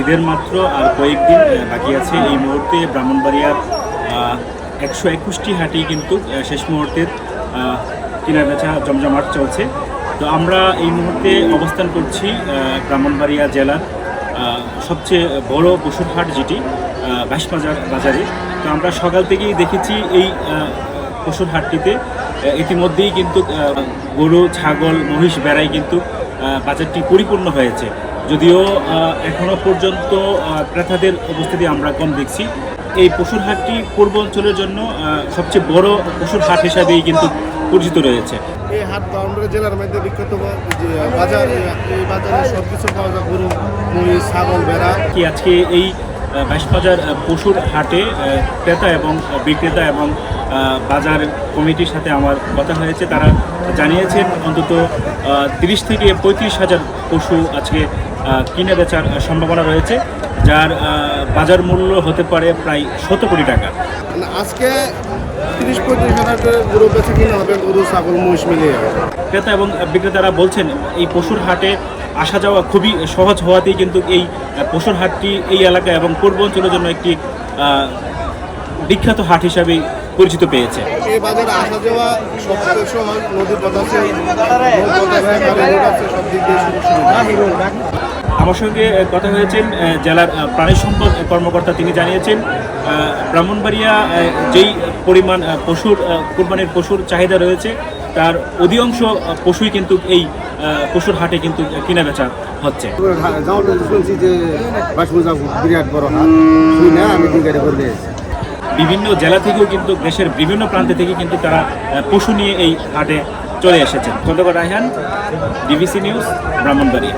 ঈদের মাত্র আর কয়েকদিন বাকি আছে। এই মুহূর্তে ব্রাহ্মণবাড়িয়ার 121টি হাটই কিন্তু শেষ মুহূর্তের কেনাবেচা জমজমাট চলছে। তো আমরা এই মুহূর্তে অবস্থান করছি ব্রাহ্মণবাড়িয়া জেলার সবচেয়ে বড় পশুর হাট, যেটি বাঁশবাজারে। তো আমরা সকাল থেকেই দেখেছি এই পশুর হাটটিতে ইতিমধ্যেই কিন্তু গরু, ছাগল, মহিষ, বেড়াই কিন্তু বাজারটি পরিপূর্ণ হয়েছে। যদিও এখনও পর্যন্ত ক্রেতাদের উপস্থিতি আমরা কম দেখছি। এই পশুর হাটটি পূর্ব অঞ্চলের জন্য সবচেয়ে বড় পশুর হাট হিসাবেই কিন্তু পরিচিত রয়েছে। এই হাট ব্রাহ্মণবাড়িয়া জেলার মধ্যে বিখ্যাত বাজার। এই বাজারে সব কিছু পাওয়া যায়, গরু, মহিষ, ছাগল, ভেড়া। কি আজকে এই বাঁশবাজার পশুর হাটে ক্রেতা এবং বিক্রেতা এবং বাজার কমিটির সাথে আমার কথা হয়েছে। তারা জানিয়েছেন অন্তত 30 থেকে 35,000 পশু আজকে কিনে বেচার সম্ভাবনা রয়েছে, যার বাজার মূল্য হতে পারে প্রায় 100 কোটি টাকা। আজকে 30-35 হাজার গরু বেচে কিনা হবে, গরু, ছাগল, মহিষ মিলিয়ে। ক্রেতা এবং বিক্রেতারা বলছেন এই পশুর হাটে আসা যাওয়া খুবই সহজ হওয়াতেই কিন্তু এই পশুর হাটটি এই এলাকা এবং পূর্ব অঞ্চলের জন্য একটি বিখ্যাত হাট হিসাবেই পরিচিত পেয়েছে। এই বাজারে আসা যাওয়া সব সহজ, নদীর পথ আছে, সব দিক দিয়ে সুবিধা। আমার সঙ্গে কথা হয়েছেন জেলার প্রাণী সম্পদ কর্মকর্তা। তিনি জানিয়েছেন ব্রাহ্মণবাড়িয়া যেই পরিমাণ কুরবানির পশুর চাহিদা রয়েছে, তার অধিকাংশ পশুই কিন্তু এই পশুর হাটে কিন্তু কেনা বেচা হচ্ছে। শুনছি যে বিরাট বড় হাট, শুই না আমি গাড়ি করে দিয়েছি। বিভিন্ন জেলা থেকেও কিন্তু দেশের বিভিন্ন প্রান্তে থেকে কিন্তু তারা পশু নিয়ে এই হাটে চলে এসেছেন। Khandaker Raihan, DBC news, Brahmanbaria.